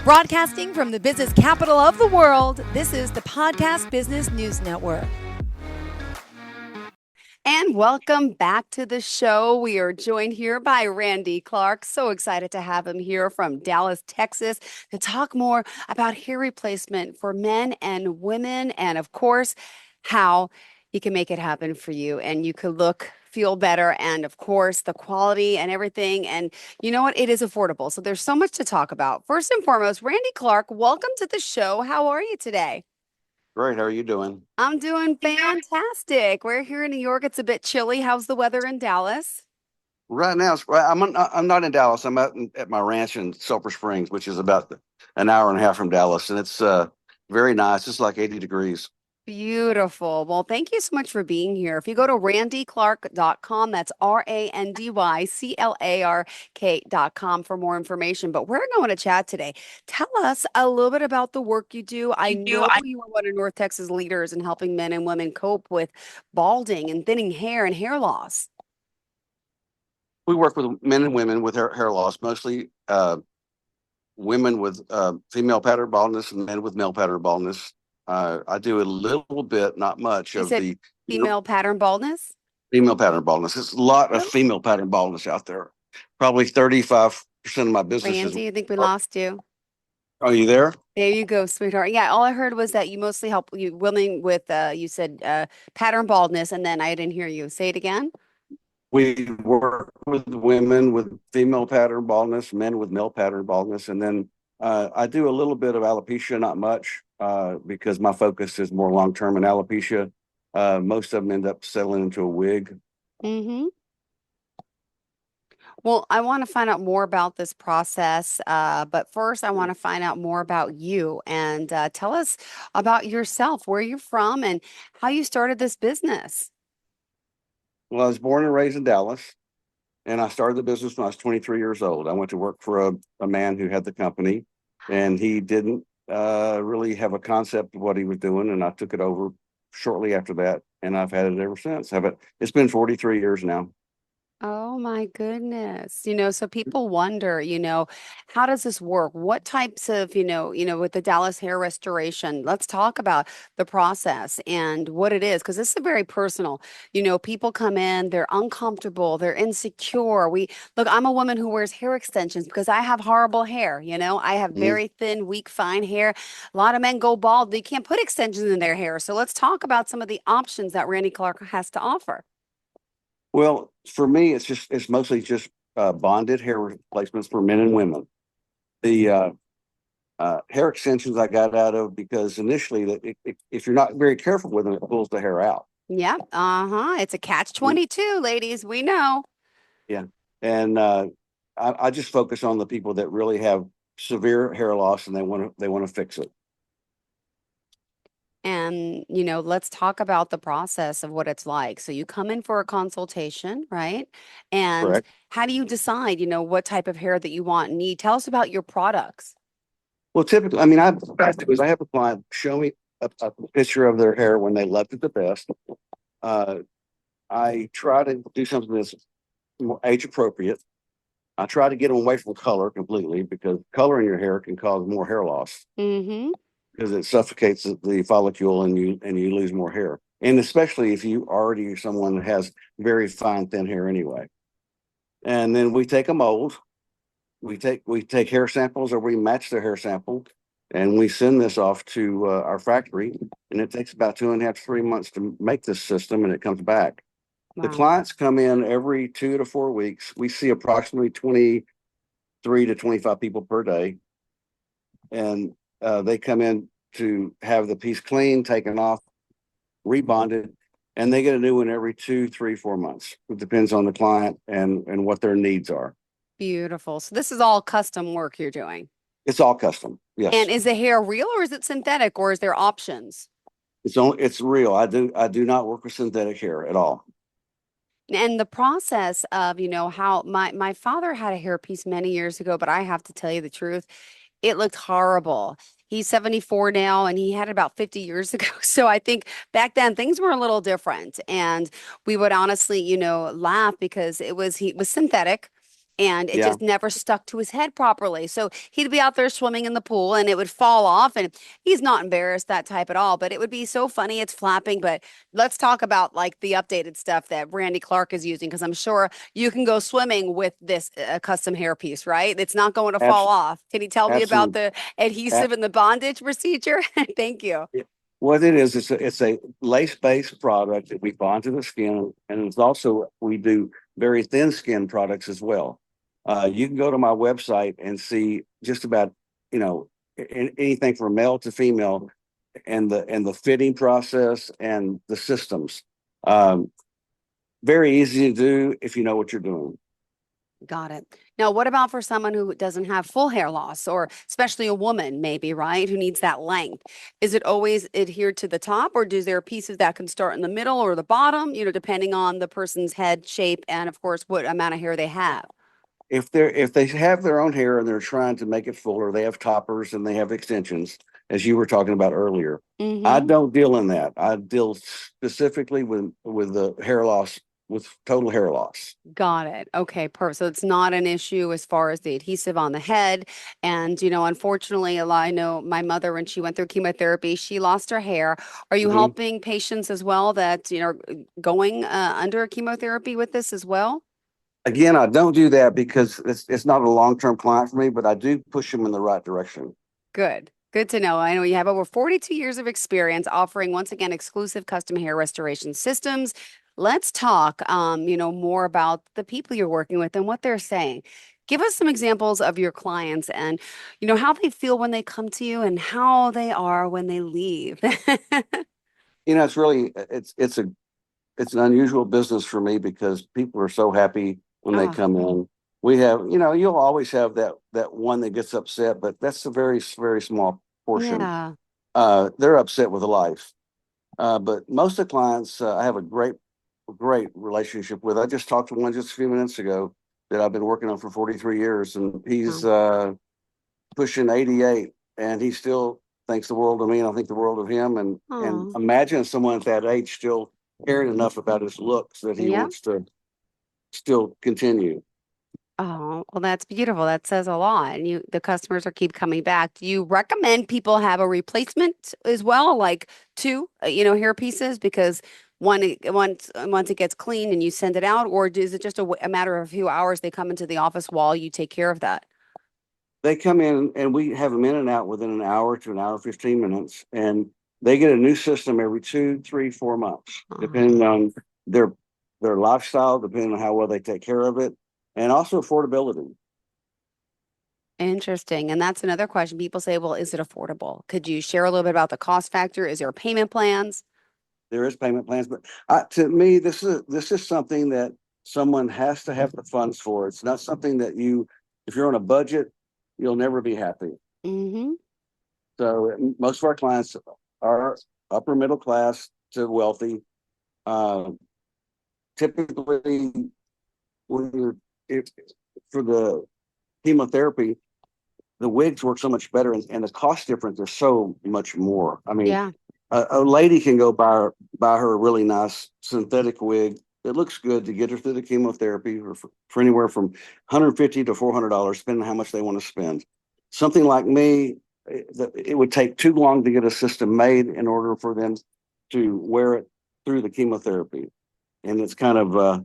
Broadcasting from the business capital of the world, this is the Podcast Business News Network. And welcome back to the show. We are joined here by Randy Clark. So excited to have him here from Dallas, Texas, to talk more about hair replacement for men and women, and of course, how he can make it happen for you and you could feel better, and of course the quality and everything. And you know what, it is affordable, so there's so much to talk about. First and foremost, Randy Clark, welcome to the show. How are you today? Great. How are you doing? I'm doing fantastic. We're here in New York. It's a bit chilly. How's the weather in Dallas? Right now, I'm not in Dallas. I'm out at my ranch in Sulphur Springs, which is about an hour and a half from Dallas, and it's very nice. It's like 80 degrees. Beautiful. Well, thank you so much for being here. If you go to randyclark.com, that's RANDYCLARK.com for more information. But we're going to chat today. Tell us a little bit about the work you do. I know you are one of North Texas leaders in helping men and women cope with balding and thinning hair and hair loss. We work with men and women with hair loss, mostly women with female pattern baldness and men with male pattern baldness. I do a little bit, not much, of the female pattern baldness. Female pattern baldness. There's a lot of female pattern baldness out there. Probably 35% of my business Randy, I think we lost you. Are you there? There you go, sweetheart. Yeah, all I heard was that you mostly help women with, you said pattern baldness, and then I didn't hear you. Say it again. We work with women with female pattern baldness, men with male pattern baldness, and then I do a little bit of alopecia, not much, because my focus is more long-term in alopecia. Most of them end up settling into a wig. Mm-hmm. Well, I want to find out more about this process, but first I want to find out more about you, and tell us about yourself, where you're from, and how you started this business. Well, I was born and raised in Dallas, and I started the business when I was 23 years old. I went to work for a man who had the company, and he didn't really have a concept of what he was doing, and I took it over shortly after that, and I've had it ever since. It's been 43 years now. Oh my goodness. So people wonder, how does this work? What types of, with the Dallas hair restoration, let's talk about the process and what it is, because this is very personal. People come in, they're uncomfortable, they're insecure. Look, I'm a woman who wears hair extensions because I have horrible hair. I have very thin, weak, fine hair. A lot of men go bald. They can't put extensions in their hair. So let's talk about some of the options that Randy Clark has to offer. Well, for me, it's mostly just bonded hair replacements for men and women. The hair extensions I got out of because initially, if you're not very careful with them, it pulls the hair out. Yeah. It's a catch-22, ladies. We know. Yeah. And I just focus on the people that really have severe hair loss and they want to fix it. And, let's talk about the process of what it's like. So you come in for a consultation, right? And Correct. how do you decide, what type of hair that you want and need? Tell us about your products. Well, typically, I mean, I have a client show me a picture of their hair when they left it the best. I try to do something that's more age appropriate. I try to get them away from color completely because color in your hair can cause more hair loss. Mm-hmm. Because it suffocates the follicle and you lose more hair. And especially if you already are someone that has very fine, thin hair anyway. And then we take a mold, we take hair samples, or we match the hair sample, and we send this off to our factory. And it takes about 2.5 to 3 months to make this system, and it comes back. Wow. The clients come in every 2 to 4 weeks. We see approximately 23 to 25 people per day. And they come in to have the piece cleaned, taken off, rebonded, and they get a new one every 2, 3, 4 months. It depends on the client and what their needs are. Beautiful. So this is all custom work you're doing. It's all custom. Yes. And is the hair real or is it synthetic, or is there options? It's real. I do not work with synthetic hair at all. And the process of, how my father had a hairpiece many years ago, but I have to tell you the truth, it looked horrible. He's 74 now and he had it about 50 years ago. So I think back then things were a little different. And we would honestly, laugh because he was synthetic. and it Yeah, just never stuck to his head properly. So he'd be out there swimming in the pool and it would fall off. And he's not embarrassed that type at all, but it would be so funny. It's flapping. But let's talk about like the updated stuff that Randy Clark is using, because I'm sure you can go swimming with this custom hairpiece, right? It's not going to fall abs- off. Can you tell me about absolutely. the adhesive and the bondage procedure? Thank you. Yeah. What it is, it's a lace-based product that we bond to the skin, and it's also we do very thin skin products as well. You can go to my website and see just about, you know, anything from male to female, and the fitting process and the systems. Um, Very easy to do if you know what you're doing. Got it. Now, what about for someone who doesn't have full hair loss, or especially a woman, maybe, right, who needs that length? Is it always adhered to the top, or is there pieces that can start in the middle or the bottom, depending on the person's head shape and, of course, what amount of hair they have? If they have their own hair and they're trying to make it fuller, they have toppers and they have extensions, as you were talking about earlier. I Mm-hmm. don't deal in that. I deal specifically with the hair loss, with total hair loss. Got it. Okay, perfect. So it's not an issue as far as the adhesive on the head. And, unfortunately, I know my mother, when she went through chemotherapy, she lost her hair. Are you Mhm. helping patients as well that, are going under chemotherapy with this as well? Again, I don't do that because it's not a long-term client for me, but I do push them in the right direction. Good. Good to know. I know you have over 42 years of experience offering, once again, exclusive custom hair restoration systems. Let's talk, more about the people you're working with and what they're saying. Give us some examples of your clients and, how they feel when they come to you and how they are when they leave. You know, it's an unusual business for me because people are so happy when they Ah, come in. We have, you know, you'll always have that one that gets upset, but that's a very small portion. yeah. They're upset with life. But most of the clients I have a great relationship with. I just talked to one just a few minutes ago that I've been working on for 43 years, and he's Um, pushing 88, and he still thinks the world of me, and I think the world of him. And oh, imagine someone at that age still caring enough about his looks that he yeah. wants to still continue. Oh, well, that's beautiful. That says a lot. And the customers are keep coming back. Do you recommend people have a replacement as well, like two, hair pieces? Because once it gets clean and you send it out, or is it just a matter of a few hours they come into the office while you take care of that? They come in and we have them in and out within an hour to an hour 15 minutes, and they get a new system every 2, 3, 4 months, depending Oh, on their their lifestyle, depending on how well they take care of it, and also affordability. interesting. And that's another question. People say, well, is it affordable? Could you share a little bit about the cost factor? Is there payment plans? There is payment plans, but to me, this is something that someone has to have the funds for. It's not something that if you're on a budget, you'll never be happy. Mm-hmm. So most of our clients are upper middle class to wealthy. Uh, Typically, when you're if, for the chemotherapy, the wigs work so much better, and the cost difference is so much more. I mean, Yeah. a lady can go buy her a really nice synthetic wig that looks good to get her through the chemotherapy for anywhere from 150 to $400, depending on how much they want to spend. Something like me, it would take too long to get a system made in order for them to wear it through the chemotherapy, and it's kind of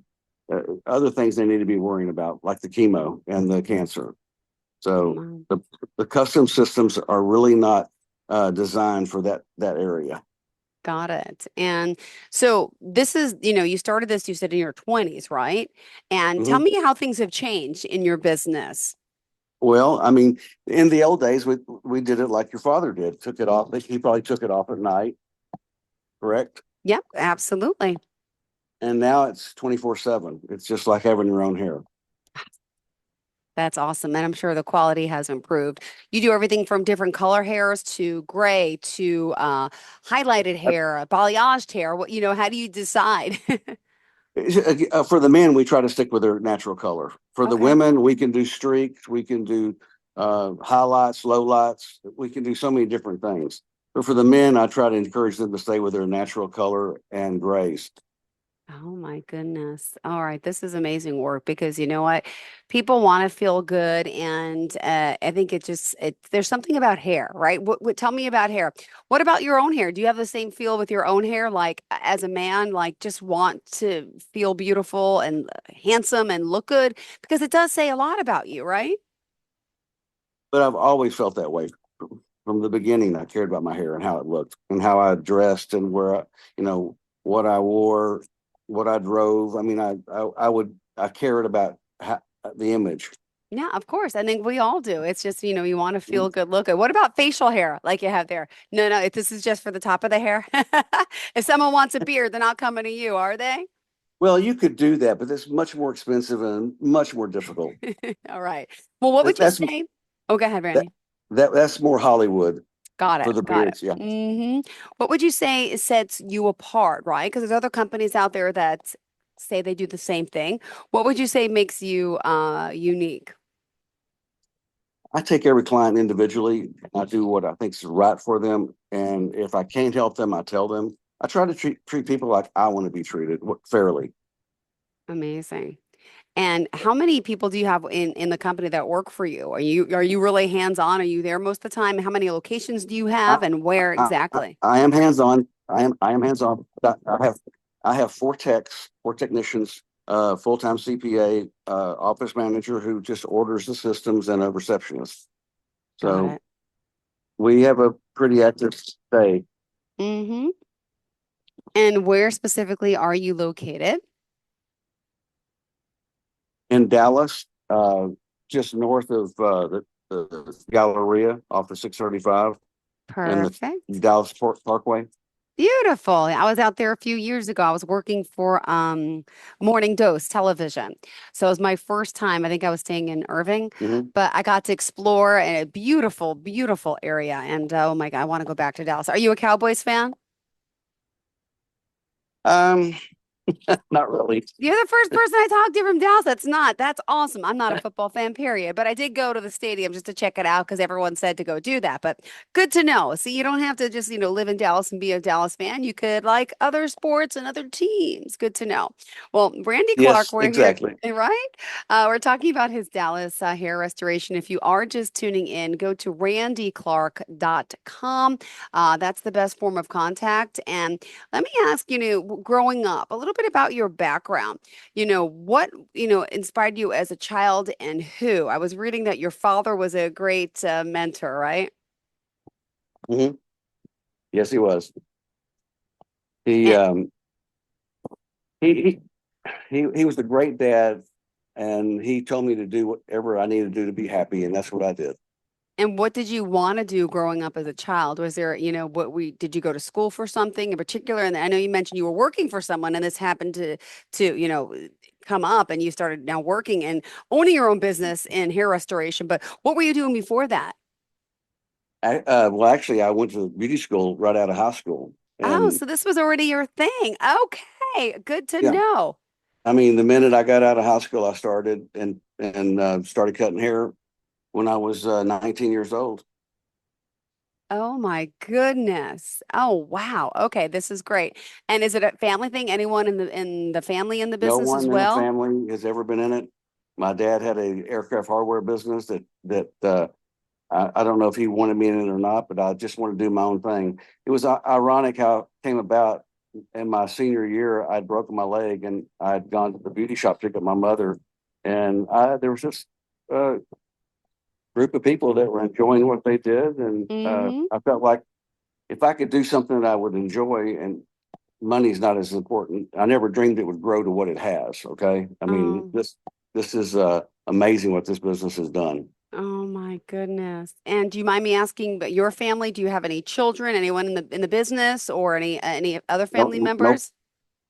other things they need to be worrying about, like the chemo and the cancer. So Mm, the custom systems are really not designed for that area. got it. And so this is, you started this, you said in your 20s, right? And tell Mhm. me how things have changed in your business. Well, I mean, in the old days, we did it like your father did. Took it off. He probably took it off at night, correct? Yep, absolutely. And now it's 24/7. It's just like having your own hair. That's awesome. And I'm sure the quality has improved. You do everything from different color hairs to gray to highlighted Uh, hair, balayaged hair. How do you decide? For the men, we try to stick with their natural color. For the Okay. women, we can do streaks, we can do highlights, lowlights. We can do so many different things. But for the men, I try to encourage them to stay with their natural color and grays. Oh my goodness. All right. This is amazing work because you know what? People want to feel good. And I think there's something about hair, right? Tell me about hair. What about your own hair? Do you have the same feel with your own hair? Like as a man, like just want to feel beautiful and handsome and look good? Because it does say a lot about you, right? But I've always felt that way from the beginning. I cared about my hair and how it looked and how I dressed and you know, what I wore, what I drove. I mean, I cared about the image. Yeah, of course. I think we all do. It's just, you want to feel good looking. What about facial hair like you have there? No, no, this is just for the top of the hair. If someone wants a beard, they're not coming to you, are they? Well, you could do that, but it's much more expensive and much more difficult. All right. Well, what would you That's say? Oh, go ahead, that Randy. that's more Hollywood Got it. for the Got it. beards. Yeah. What would you say sets you apart, right? Because there's other companies out there that say they do the same thing. What would you say makes you unique? I take every client individually. I do what I think is right for them, and if I can't help them, I tell them. I try to treat people like I want to be treated fairly. Amazing. And how many people do you have in the company that work for you? Are you really hands-on? Are you there most of the time? How many locations do you have I, and where I, exactly? I am hands on. I am hands on. I have four technicians, full time CPA, office manager who just orders the systems, and a receptionist. Got So it. we have a pretty active stay Mm-hmm. And where specifically are you located? in Dallas, just north of the Galleria off the 635 and the Perfect. Dallas Parkway. Beautiful. I was out there a few years ago. I was working for Morning Dose Television. So it was my first time. I think I was staying in Irving, Hmm. but I got to explore a beautiful, beautiful area. And oh my God, I want to go back to Dallas. Are you a Cowboys fan? Um, Not really. You're the first person I talked to from Dallas. That's awesome. I'm not a football fan, period. But I did go to the stadium just to check it out because everyone said to go do that. But good to know. See, you don't have to just, live in Dallas and be a Dallas fan. You could like other sports and other teams. Good to know. Well, Randy Clark, Yes, we're here, exactly. right? We're talking about his Dallas hair restoration. If you are just tuning in, go to randyclark.com. That's the best form of contact. And let me ask, growing up, a little bit about your background. What, inspired you as a child and who? I was reading that your father was a great mentor, right? Hmm. Yes, he was. He And, um he he was a great dad, and he told me to do whatever I needed to do to be happy, and that's what I did. and what did you want to do growing up as a child? Was there, did you go to school for something in particular? And I know you mentioned you were working for someone and this happened to come up and you started now working and owning your own business in hair restoration. But what were you doing before that? Well, actually, I went to beauty school right out of high school, Oh, and so this was already your thing. Okay, good to yeah, know. I mean, the minute I got out of high school, I started and started cutting hair when I was 19 years old. Oh my goodness. Oh wow. Okay, this is great. And is it a family thing? Anyone in the family in the No business as one in the well? family has ever been in it. My dad had a aircraft hardware business that I don't know if he wanted me in it or not, but I just wanted to do my own thing. It was ironic how it came about. In my senior year, I'd broken my leg and I'd gone to the beauty shop to pick up my mother, and there was this uh, group of people that were enjoying what they did, and Mm-hmm. I felt like if I could do something that I would enjoy, and money's not as important. I never dreamed it would grow to what it has. Okay, I mean Oh, this is amazing what this business has done. oh my goodness. And do you mind me asking, but your family, do you have any children, anyone in the business or any other family No, no, members?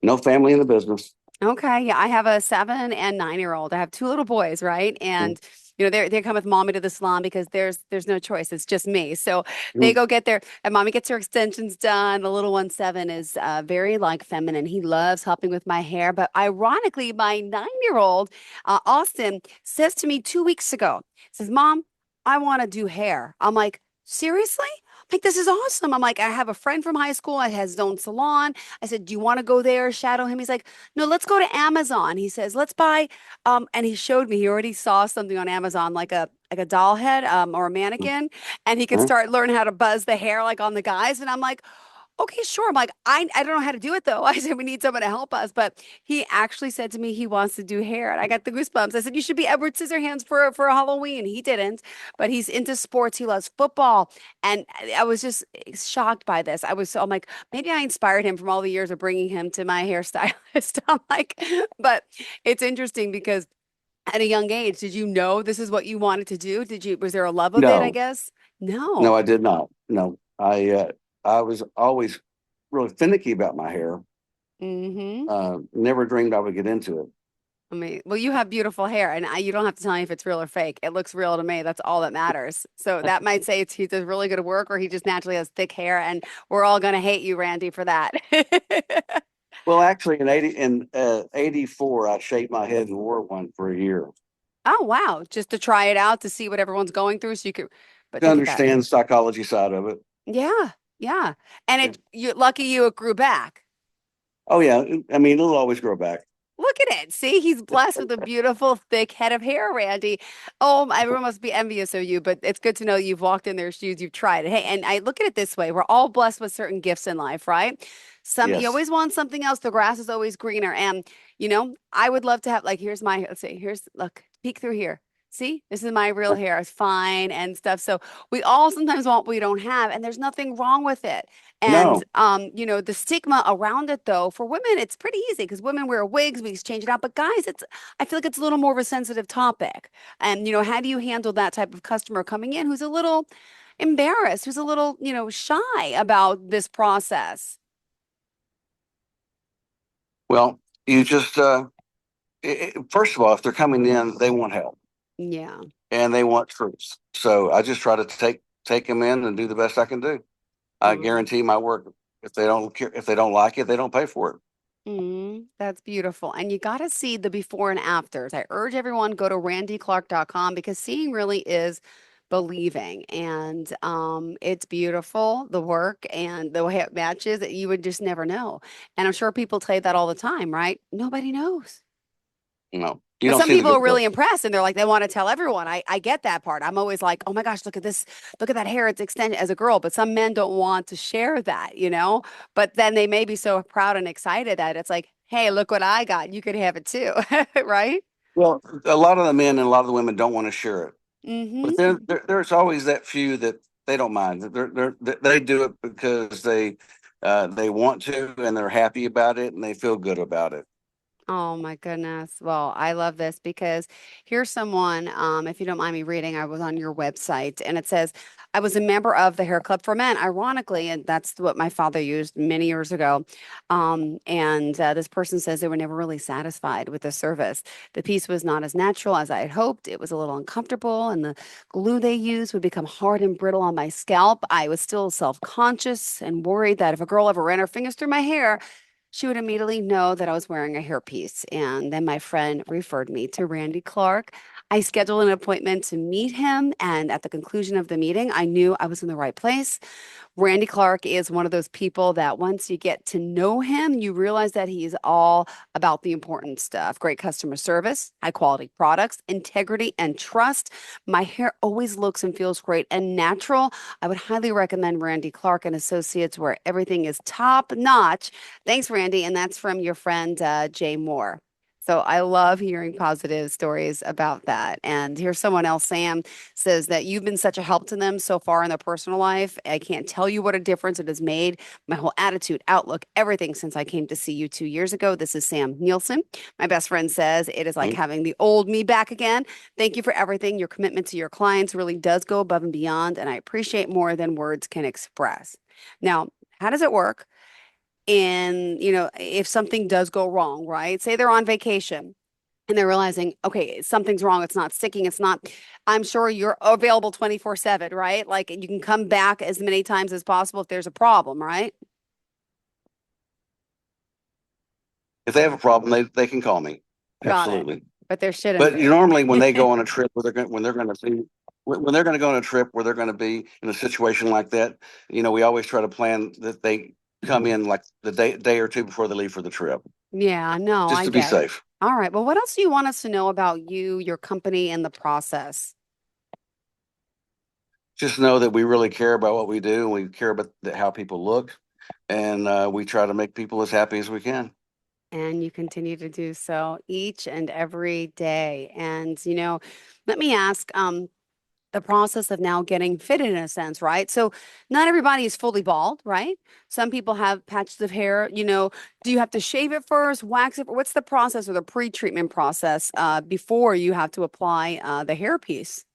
no family in the business. Okay, yeah, I have a 7 and 9-year-old. I have two little boys, right? And they come with mommy to the salon because there's no choice. It's just me. So they Mhm. go get their and mommy gets her extensions done. The little one 7 is very like feminine. He loves helping with my hair. But ironically, my 9-year-old Austin says to me 2 weeks ago, says, "Mom, I want to do hair." I'm like, seriously? Like, this is awesome. I'm like, I have a friend from high school. He has his own salon. I said, do you want to go there, shadow him? He's like, no, let's go to Amazon. He says, let's buy, and he showed me, he already saw something on Amazon, like a doll head, or a mannequin, and he could Huh? start learning how to buzz the hair like on the guys. And I'm like, okay, sure. I'm like, I don't know how to do it though. I said, we need someone to help us. But he actually said to me he wants to do hair. And I got the goosebumps. I said, you should be Edward Scissorhands for Halloween. He didn't, but he's into sports. He loves football. And I was just shocked by this. I'm like, maybe I inspired him from all the years of bringing him to my hairstylist. I'm like, but it's interesting because at a young age, did you know this is what you wanted to do? Was there a love of it, I No, guess? no, No. I did not. No, I was always really finicky about my hair. Mm-hmm. Never dreamed I would get into it. I mean, well, you have beautiful hair, and you don't have to tell me if it's real or fake. It looks real to me. That's all that matters. So that might say he does really good work, or he just naturally has thick hair, and we're all gonna hate you, Randy, for that. Well, actually, in 84, I shaved my head and wore one for a year Oh, wow. Just to try it out to see what everyone's going through, so you could. But to look at that. understand the psychology side of it. Yeah, yeah. And Yeah. you lucky you it grew back. Oh yeah, I mean it'll always grow back. Look at it. See, he's blessed with a beautiful, thick head of hair, Randy. Oh, everyone must be envious of you, but it's good to know you've walked in their shoes, you've tried it. Hey, and I look at it this way. We're all blessed with certain gifts in life, right? You Yes. always want something else. The grass is always greener. And, I would love to have, like, let's see, look, peek through here. See, this is my real hair. It's fine and stuff. So we all sometimes want what we don't have, and there's nothing wrong with it. And No. the stigma around it though, for women, it's pretty easy because women wear wigs, we exchange it out. But guys, I feel like it's a little more of a sensitive topic. And how do you handle that type of customer coming in who's a little embarrassed, who's a little, shy about this process? Well, you just first of all, if they're coming in, they want help Yeah. and they want truth. So I just try to take them in and do the best I can do. I Mm. guarantee my work. If they don't care, if they don't like it, they don't pay for it. That's beautiful. And you got to see the before and afters. I urge everyone go to randyclark.com because seeing really is believing. And it's beautiful, the work and the way it matches that you would just never know. And I'm sure people say that all the time, right? Nobody knows. No, you But don't some see the people good are work. really impressed and they're like, they want to tell everyone. I get that part. I'm always like, oh my gosh, look at this. Look at that hair. It's extended as a girl. But some men don't want to share that. But then they may be so proud and excited that it's like, hey, look what I got. You could have it too. Right? Well, a lot of the men and a lot of the women don't want to share it, but Mm-hmm. there's always that few that they don't mind. They do it because they want to and they're happy about it and they feel good about it. Oh my goodness. Well, I love this because here's someone, if you don't mind me reading, I was on your website and it says, I was a member of the Hair Club for Men, ironically, and that's what my father used many years ago. And this person says they were never really satisfied with the service. The piece was not as natural as I had hoped. It was a little uncomfortable, and the glue they used would become hard and brittle on my scalp. I was still self-conscious and worried that if a girl ever ran her fingers through my hair, she would immediately know that I was wearing a hairpiece. And then my friend referred me to Randy Clark. I scheduled an appointment to meet him. And at the conclusion of the meeting, I knew I was in the right place. Randy Clark is one of those people that once you get to know him, you realize that he's all about the important stuff. Great customer service, high quality products, integrity, and trust. My hair always looks and feels great and natural. I would highly recommend Randy Clark and Associates where everything is top notch. Thanks, Randy. And that's from your friend, Jay Moore. So I love hearing positive stories about that. And here's someone else, Sam, says that you've been such a help to them so far in their personal life. I can't tell you what a difference it has made. My whole attitude, outlook, everything since I came to see you 2 years ago. This is Sam Nielsen. My best friend says it is like having the old me back again. Thank you for everything. Your commitment to your clients really does go above and beyond, and I appreciate more than words can express. Now, how does it work? If something does go wrong, right? Say they're on vacation and they're realizing, okay, something's wrong. It's not sticking. It's not, I'm sure you're available 24/7, right? Like you can come back as many times as possible if there's a problem, right? If they have a problem, they can call me. Got it. Absolutely. But there shouldn't But be. normally when they go on a trip where when they're going to see when they're going to go on a trip where they're going to be in a situation like that, we always try to plan that they come in like the day or two before they leave for the trip, Yeah, no, just I to be get it. safe. All right. Well, what else do you want us to know about you, your company, and the process? Just know that we really care about what we do, and we care about how people look, and we try to make people as happy as we can. And you continue to do so each and every day. And, let me ask, the process of now getting fitted in a sense, right? So not everybody is fully bald, right? Some people have patches of hair, do you have to shave it first, wax it? What's the process or the pre-treatment process before you have to apply the hair piece?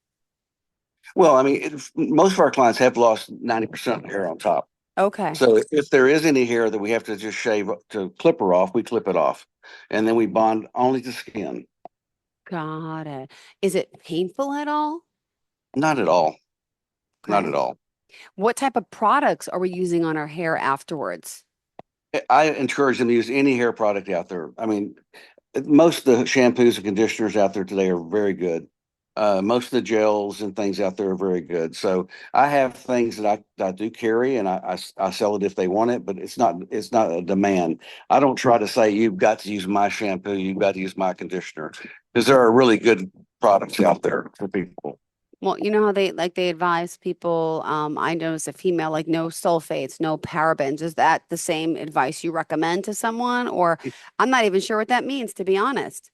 Well, I mean, most of our clients have lost 90% of the hair on top. Okay. So if there is any hair that we have to just shave to clipper off, we clip it off. And then we bond only to skin. Got it. Is it painful at all? Not at all. Not Okay. at all. What type of products are we using on our hair afterwards? I encourage them to use any hair product out there. I mean, most of the shampoos and conditioners out there today are very good. Most of the gels and things out there are very good. So I have things that I do carry, and I sell it if they want it, but it's not a demand. I don't try to say you've got to use my shampoo, you've got to use my conditioner, because there are really good products out there for people. Well, you know how they advise people, I notice a female, like no sulfates, no parabens. Is that the same advice you recommend to someone? Or I'm not even sure what that means, to be honest.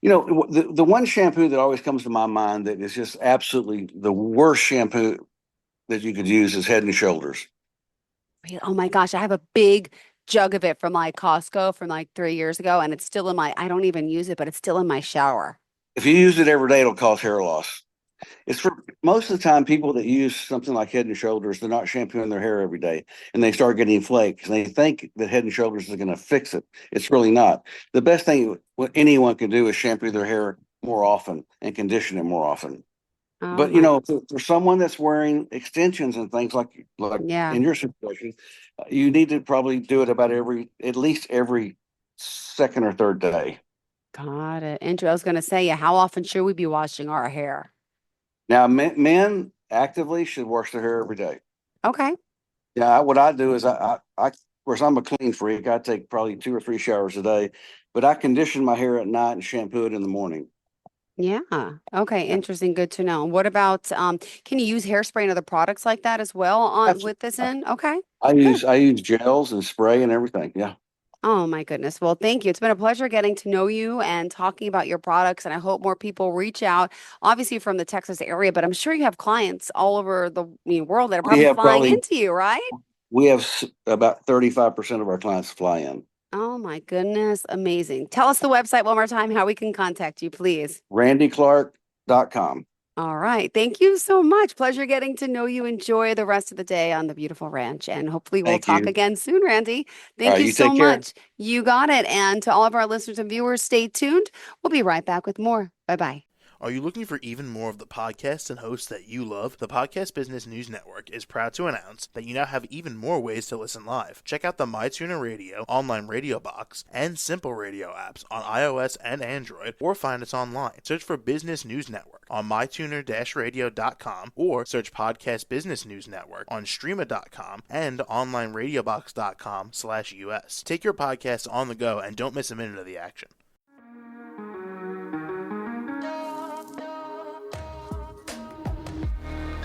The one shampoo that always comes to my mind that is just absolutely the worst shampoo that you could use is Head and Shoulders. Oh my gosh, I have a big jug of it from like Costco from like 3 years ago, and it's still I don't even use it, but it's still in my shower. If you use it every day, it'll cause hair loss. It's for most of the time people that use something like Head and Shoulders, they're not shampooing their hair every day, and they start getting flakes, and they think that Head and Shoulders is going to fix it. It's really not. The best thing what anyone can do is shampoo their hair more often and condition it more often. Oh But my, for someone that's wearing extensions and things like yeah. in your situation, you need to probably do it about at least every second or third day. Got it. Andrew, I was going to say, yeah, how often should we be washing our hair? Now, men actively should wash their hair every day. Okay. Yeah, what I do is of course, I'm a clean freak. I take probably 2 or 3 showers a day, but I condition my hair at night and shampoo it in the morning. Yeah. Okay. Interesting. Good to know. What about can you use hairspray and other products like that as well on Absolutely. with this in? Okay. I Good. use gels and spray and everything. Yeah. Oh my goodness. Well, thank you. It's been a pleasure getting to know you and talking about your products. And I hope more people reach out, obviously from the Texas area, but I'm sure you have clients all over the world that are We probably have flying probably into you, right? we have about 35% of our clients fly in. Oh my goodness. Amazing. Tell us the website one more time, how we can contact you, please. RandyClark.com. All right. Thank you so much. Pleasure getting to know you. Enjoy the rest of the day on the beautiful ranch. And hopefully we'll Thank talk you. again soon, Randy. All Thank right, you you so take care. much. You got it. And to all of our listeners and viewers, stay tuned. We'll be right back with more. Bye bye. Are you looking for even more of the podcasts and hosts that you love? The Podcast Business News Network is proud to announce that you now have even more ways to listen live. Check out the MyTuner Radio, online radio box, and Simple Radio apps on iOS and Android, or find us online. Search for Business News Network on mytuner-radio.com, or search Podcast Business News Network on streama.com and onlineradiobox.com/US. Take your podcast on the go and don't miss a minute of the action.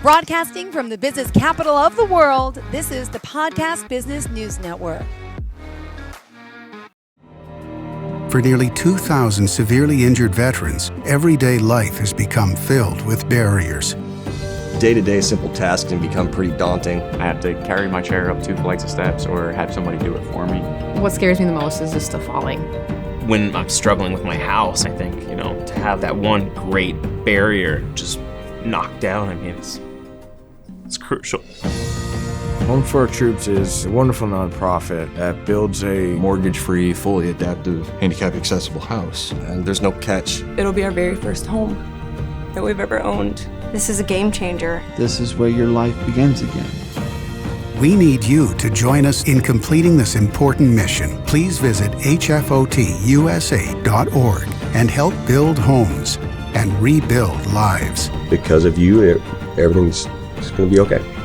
Broadcasting from the business capital of the world, this is the Podcast Business News Network. For nearly 2,000 severely injured veterans, everyday life has become filled with barriers. Day-to-day simple tasks can become pretty daunting. I have to carry my chair up 2 flights of steps or have somebody do it for me. What scares me the most is just the falling. When I'm struggling with my house, I think, to have that one great barrier just knocked down, I mean, it's crucial. Home for Our Troops is a wonderful nonprofit that builds a mortgage-free, fully adaptive, handicap-accessible house. And there's no catch. It'll be our very first home that we've ever owned. This is a game changer. This is where your life begins again. We need you to join us in completing this important mission. Please visit hfotusa.org and help build homes. and rebuild lives. Because of you, everything's going to be okay.